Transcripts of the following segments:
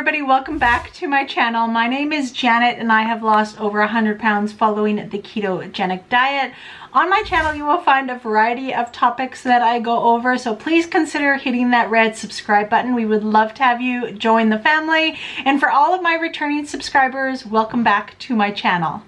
everybody, welcome back to my channel. My name is Janet and I have lost over 100 pounds following the ketogenic diet. On my channel you will find a variety of topics that I go over, so please consider hitting that red subscribe button. We would love to have you join the family, and for all of my returning subscribers, welcome back to my channel.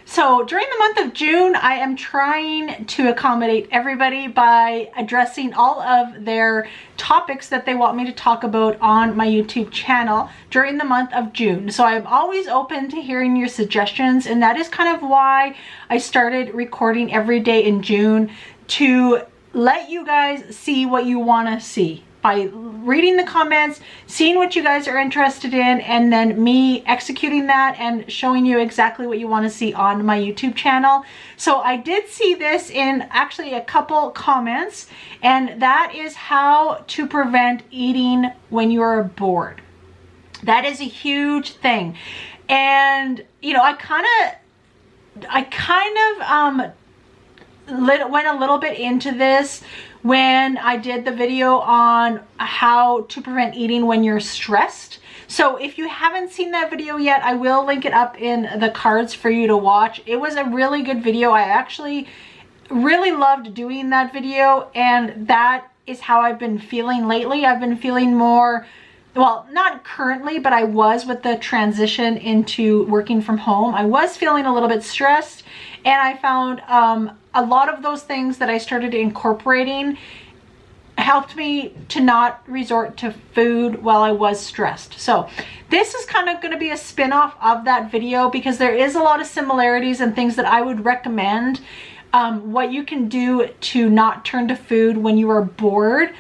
So during the month of June, I am trying to accommodate everybody by addressing all of their topics that they want me to talk about on my YouTube channel during the month of June. So I'm always open to hearing your suggestions, and that is kind of why I started recording every day in June, to let you guys see what you want to see by reading the comments, seeing what you guys are interested in, and then me executing that and showing you exactly what you want to see on my YouTube channel. So I did see this in actually a couple comments, and that is how to prevent eating when you're bored. That is a huge thing. And you know, I kind of went a little bit into this when I did the video on how to prevent eating when you're stressed. So if you haven't seen that video yet, I will link it up in the cards for you to watch. It was a really good video. I actually really loved doing that video, and that is how I've been feeling lately. I've been feeling more, well, not currently, but I was with the transition into working from home. I was feeling a little bit stressed, and I found a lot of those things that I started incorporating helped me to not resort to food while I was stressed. So this is kind of going to be a spin-off of that video, because there is a lot of similarities and things that I would recommend, what you can do to not turn to food when you are bored.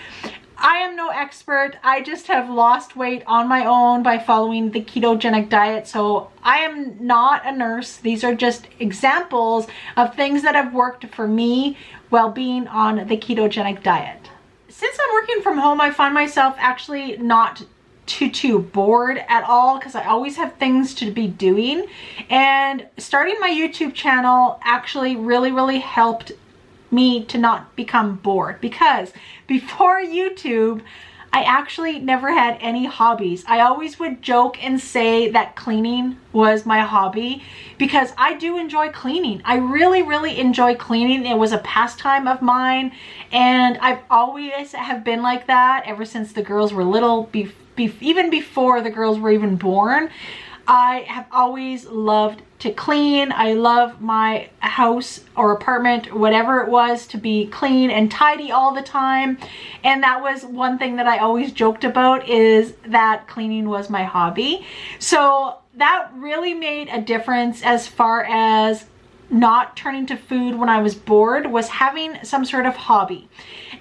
I am no expert. I just have lost weight on my own by following the ketogenic diet. So I am not a nurse. These are just examples of things that have worked for me while being on the ketogenic diet. Since I'm working from home, I find myself actually not too bored at all, because I always have things to be doing. And starting my YouTube channel actually really helped me to not become bored, because before YouTube I actually never had any hobbies. I always would joke and say that cleaning was my hobby, because I do enjoy cleaning. I really enjoy cleaning. It was a pastime of mine, and I've always have been like that ever since the girls were little, even before the girls were even born. I have always loved to clean. I love my house or apartment, whatever it was, to be clean and tidy all the time. And that was one thing that I always joked about, is that cleaning was my hobby. So that really made a difference as far as not turning to food when I was bored, was having some sort of hobby.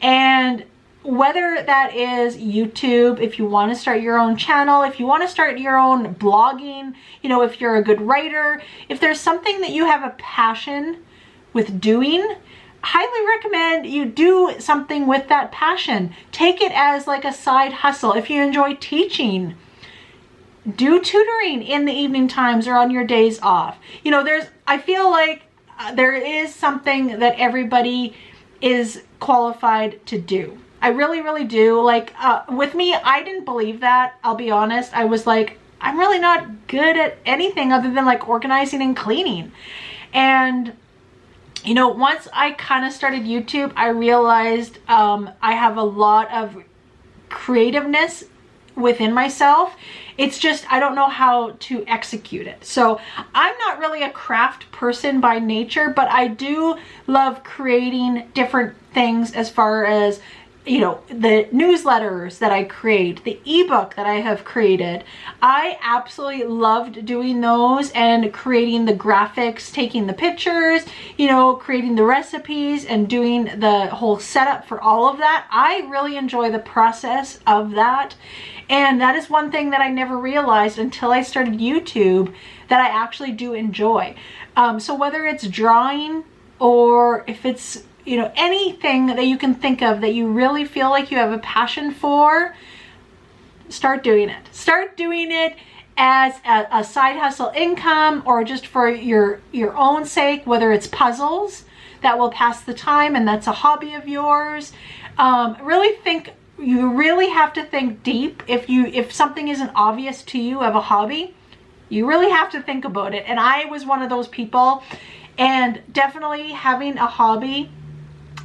And whether that is YouTube, if you want to start your own channel, if you want to start your own blogging, you know, if you're a good writer, if there's something that you have a passion with doing, highly recommend you do something with that passion. Take it as like a side hustle. If you enjoy teaching, do tutoring in the evening times or on your days off. You know, I feel like there is something that everybody is qualified to do. I really do. Like with me, I didn't believe that. I'll be honest. I was like, I'm really not good at anything other than like organizing and cleaning. And you know, once I kind of started YouTube, I realized I have a lot of creativeness within myself. It's just I don't know how to execute it. So I'm not really a craft person by nature, but I do love creating different things, as far as, you know, the newsletters that I create, the ebook that I have created. I absolutely loved doing those and creating the graphics, taking the pictures, you know, creating the recipes and doing the whole setup for all of that. I really enjoy the process of that. And that is one thing that I never realized until I started YouTube, that I actually do enjoy. So whether it's drawing, or if it's, you know, anything that you can think of that you really feel like you have a passion for, start doing it. Start doing it as a side hustle income, or just for your own sake, whether it's puzzles that will pass the time and that's a hobby of yours. Really think you really have to think deep. If something isn't obvious to you of a hobby, you really have to think about it. And I was one of those people, and definitely having a hobby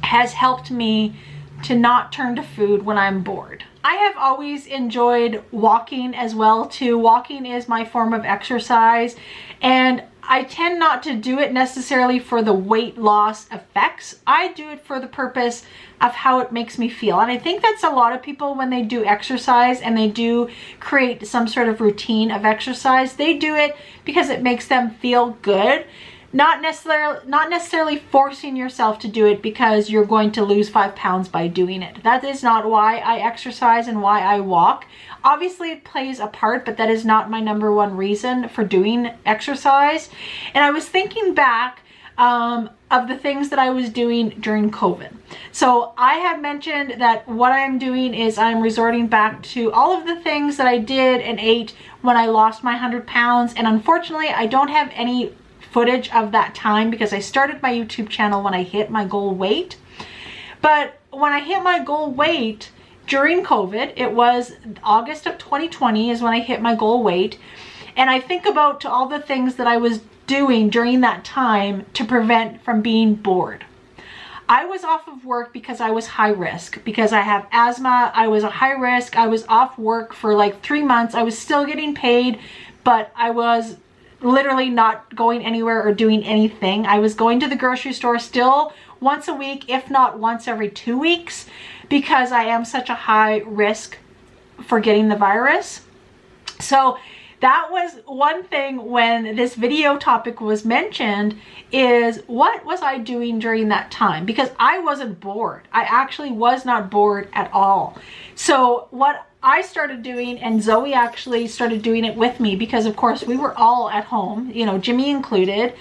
has helped me to not turn to food when I'm bored. I have always enjoyed walking as well too. Walking is my form of exercise, and I tend not to do it necessarily for the weight loss effects. I do it for the purpose of how it makes me feel. And I think that's a lot of people when they do exercise and they do create some sort of routine of exercise, they do it because it makes them feel good. Not necessarily forcing yourself to do it because you're going to lose 5 pounds by doing it. That is not why I exercise and why I walk. Obviously it plays a part, but that is not my number one reason for doing exercise. And I was thinking back of the things that I was doing during COVID. So I have mentioned that what I'm doing is I'm resorting back to all of the things that I did and ate when I lost my 100 pounds. And unfortunately, I don't have any footage of that time because I started my YouTube channel when I hit my goal weight. But when I hit my goal weight during COVID, it was August of 2020 is when I hit my goal weight. And I think about all the things that I was doing during that time to prevent from being bored. I was off of work because I was high risk, because I have asthma. I was a high risk. I was off work for like 3 months. I was still getting paid, but I was literally not going anywhere or doing anything. I was going to the grocery store still once a week, if not once every 2 weeks, because I am such a high risk for getting the virus. So that was one thing when this video topic was mentioned, is what was I doing during that time? Because I wasn't bored. I actually was not bored at all. So what I started doing, and Zoe actually started doing it with me, because of course we were all at home, you know, Jimmy included,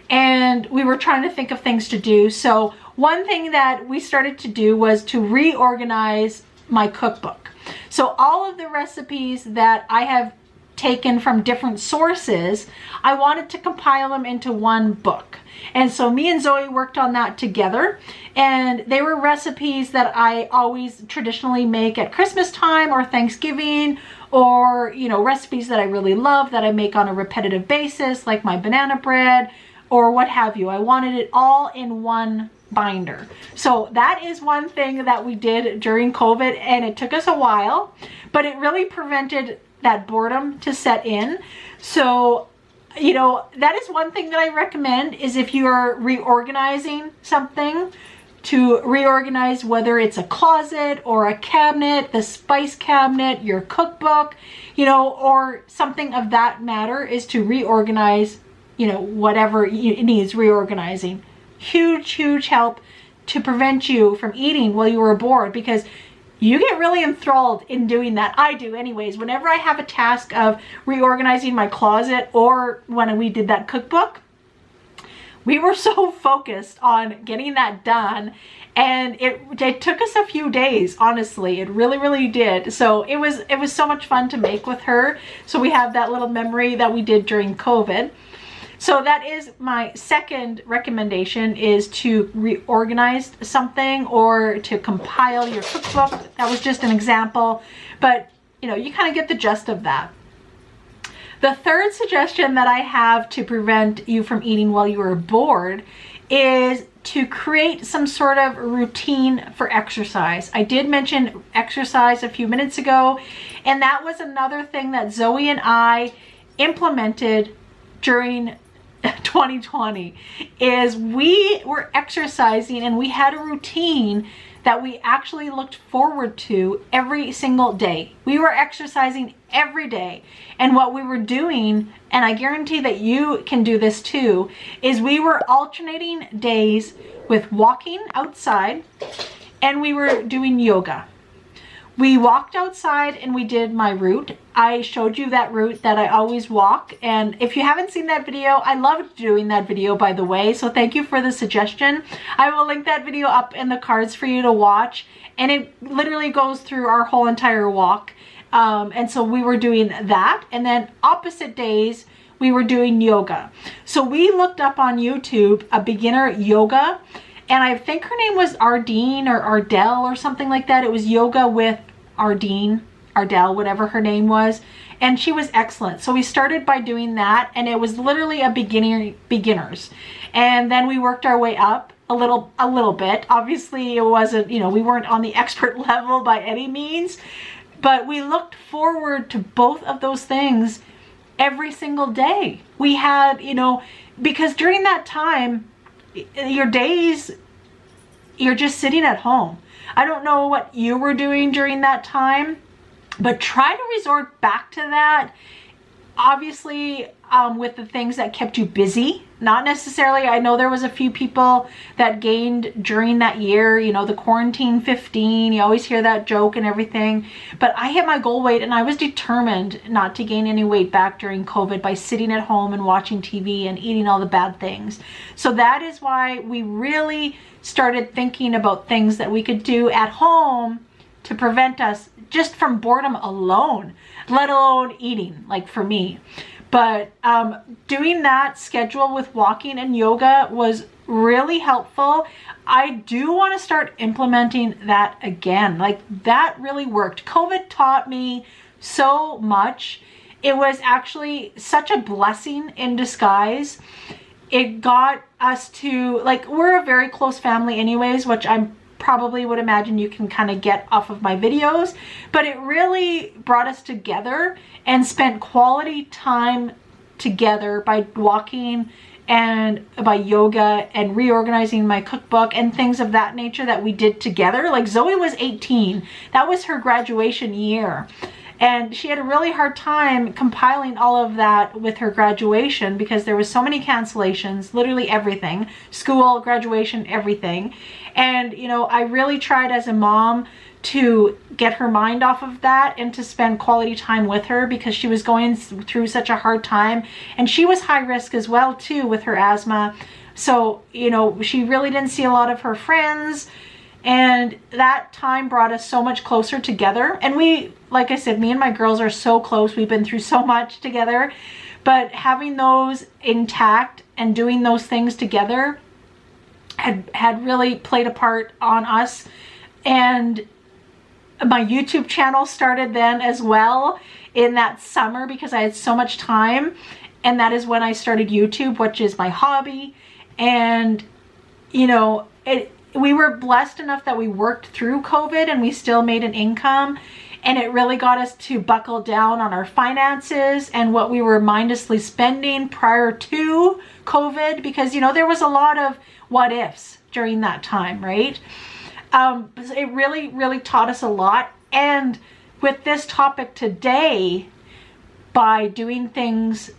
and we were trying to think of things to do. So one thing that we started to do was to reorganize my cookbook. So all of the recipes that I have taken from different sources, I wanted to compile them into one book. And so me and Zoe worked on that together, and they were recipes that I always traditionally make at Christmas time or Thanksgiving, or, you know, recipes that I really love that I make on a repetitive basis, like my banana bread or what have you. I wanted it all in one binder. So that is one thing that we did during COVID, and it took us a while, but it really prevented that boredom to set in. So, you know, that is one thing that I recommend, is if you're reorganizing something, to reorganize whether it's a closet or a cabinet, the spice cabinet, your cookbook, you know, or something of that matter, is to reorganize, you know, whatever it needs reorganizing. Huge, huge help to prevent you from eating while you were bored, because you get really enthralled in doing that. I do anyways. Whenever I have a task of reorganizing my closet, or when we did that cookbook, we were so focused on getting that done, and it took us a few days, honestly. It really, really did. So it was so much fun to make with her. So we have that little memory that we did during COVID. So that is my second recommendation, is to reorganize something or to compile your cookbook. That was just an example, but you know, you kind of get the gist of that. The third suggestion that I have to prevent you from eating while you are bored is to create some sort of routine for exercise. I did mention exercise a few minutes ago, and that was another thing that Zoe and I implemented during 2020, is we were exercising, and we had a routine that we actually looked forward to every single day. We were exercising every day, and what we were doing, and I guarantee that you can do this too, is we were alternating days with walking outside, and we were doing yoga. We walked outside and we did my route. I showed you that route that I always walk. And if you haven't seen that video, I loved doing that video, by the way. So thank you for the suggestion. I will link that video up in the cards for you to watch. And it literally goes through our whole entire walk. And so we were doing that. And then opposite days, we were doing yoga. So we looked up on YouTube a beginner yoga, and I think her name was Ardeen or Ardell or something like that. It was yoga with Ardell, whatever her name was, and she was excellent. So we started by doing that, and it was literally a beginners, and then we worked our way up a little bit. Obviously it wasn't, you know, we weren't on the expert level by any means, but we looked forward to both of those things every single day. We had, you know, because during that time, your days, you're just sitting at home. I don't know what you were doing during that time, but try to resort back to that. Obviously, with the things that kept you busy, not necessarily, I know there was a few people that gained during that year, you know, the quarantine 15, you always hear that joke and everything, but I hit my goal weight and I was determined not to gain any weight back during COVID by sitting at home and watching TV and eating all the bad things. So that is why we really started thinking about things that we could do at home to prevent us just from boredom alone, let alone eating, like for me. But doing that schedule with walking and yoga was really helpful. I do want to start implementing that again. Like, that really worked. COVID taught me so much. It was actually such a blessing in disguise. It got us to, like, we're a very close family anyways, which I'm probably would imagine you can kind of get off of my videos, but it really brought us together and spent quality time together by walking and by yoga and reorganizing my cookbook and things of that nature that we did together. Like, Zoe was 18. That was her graduation year. And she had a really hard time compiling all of that with her graduation because there was so many cancellations, literally everything, school, graduation, everything. And, you know, I really tried as a mom to get her mind off of that and to spend quality time with her because she was going through such a hard time. And she was high risk as well, too, with her asthma. So, you know, she really didn't see a lot of her friends. And that time brought us so much closer together. And we, like I said, me and my girls are so close. We've been through so much together. But having those intact and doing those things together had really played a part on us. And my YouTube channel started then as well in that summer because I had so much time. And that is when I started YouTube, which is my hobby. And, you know, we were blessed enough that we worked through COVID and we still made an income, and it really got us to buckle down on our finances and what we were mindlessly spending prior to COVID, because, you know, there was a lot of what ifs during that time, right? It really taught us a lot. And with this topic today, by doing things,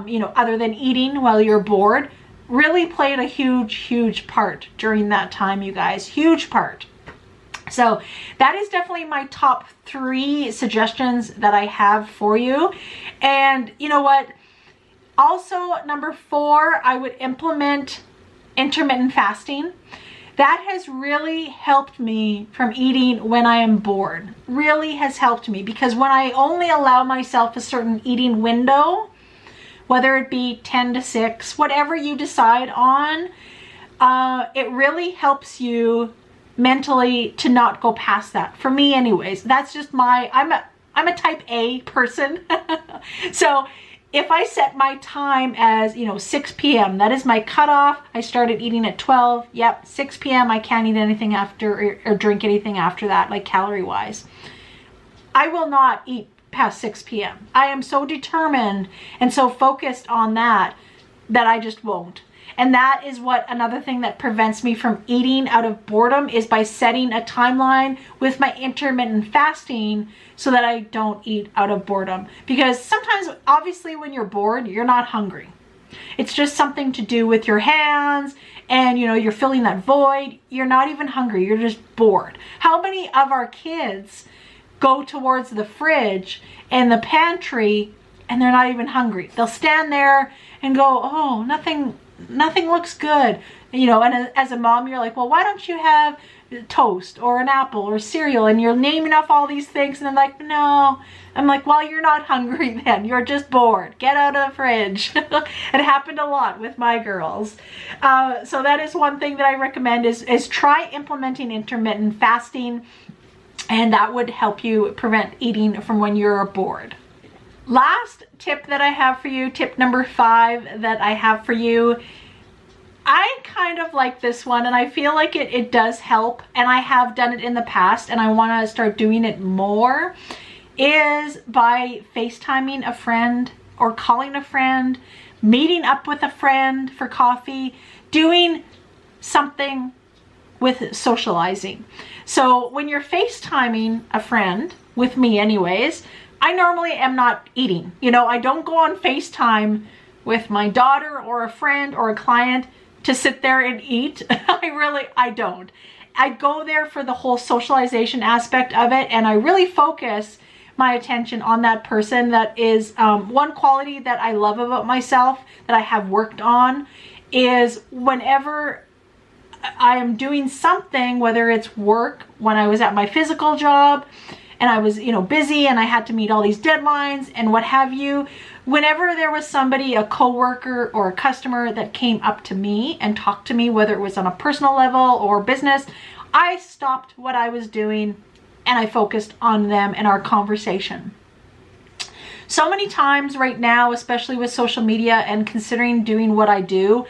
you know, other than eating while you're bored, really played a huge part during that time, you guys. Huge part. So that is definitely my top 3 suggestions that I have for you. And you know what? Also, number 4, I would implement intermittent fasting. That has really helped me from eating when I am bored. Really has helped me, because when I only allow myself a certain eating window, whether it be 10 to 6, whatever you decide on, it really helps you mentally to not go past that. For me anyways, that's just I'm a type A person. So if I set my time as, you know, 6 p.m., that is my cutoff. I started eating at 12. Yep, 6 p.m. I can't eat anything after or drink anything after that, like calorie wise. I will not eat past 6 p.m. I am so determined and so focused on that I just won't. And that is what another thing that prevents me from eating out of boredom is by setting a timeline with my intermittent fasting so that I don't eat out of boredom. Because sometimes, obviously, when you're bored, you're not hungry. It's just something to do with your hands and, you know, you're filling that void. You're not even hungry. You're just bored. How many of our kids go towards the fridge and the pantry and they're not even hungry? They'll stand there and go, oh, nothing looks good, you know. And as a mom, you're like, well, why don't you have toast or an apple or cereal? And you're naming off all these things, and they're like, no. I'm like, well, you're not hungry then, you're just bored. Get out of the fridge. It happened a lot with my girls. So that is one thing that I recommend is try implementing intermittent fasting. and that would help you prevent eating from when you're bored. Last tip that I have for you, tip number 5 that I have for you, I kind of like this one, and I feel like it does help, and I have done it in the past and I want to start doing it more, is by FaceTiming a friend or calling a friend, meeting up with a friend for coffee, doing something with socializing. So when you're FaceTiming a friend, with me anyways, I normally am not eating. You know, I don't go on FaceTime with my daughter or a friend or a client to sit there and eat. I don't. I go there for the whole socialization aspect of it, and I really focus my attention on that person. That is one quality that I love about myself that I have worked on, is whenever I am doing something, whether it's work, when I was at my physical job and I was, you know, busy and I had to meet all these deadlines and what have you, whenever there was somebody, a coworker or a customer that came up to me and talked to me, whether it was on a personal level or business, I stopped what I was doing and I focused on them and our conversation. So many times right now, especially with social media and considering doing what I do,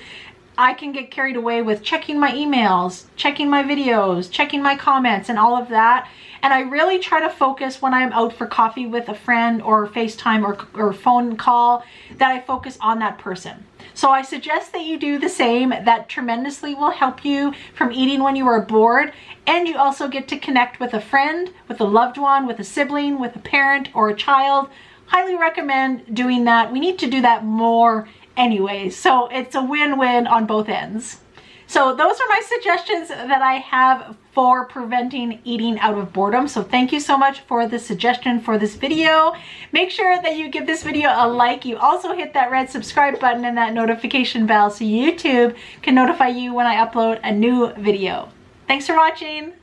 I can get carried away with checking my emails, checking my videos, checking my comments and all of that. And I really try to focus when I'm out for coffee with a friend or FaceTime or phone call, that I focus on that person. So I suggest that you do the same. That tremendously will help you from eating when you are bored. And you also get to connect with a friend, with a loved one, with a sibling, with a parent or a child. Highly recommend doing that. We need to do that more anyways. So it's a win-win on both ends. So those are my suggestions that I have for preventing eating out of boredom. So thank you so much for the suggestion for this video. Make sure that you give this video a like. You also hit that red subscribe button and that notification bell so YouTube can notify you when I upload a new video. Thanks for watching.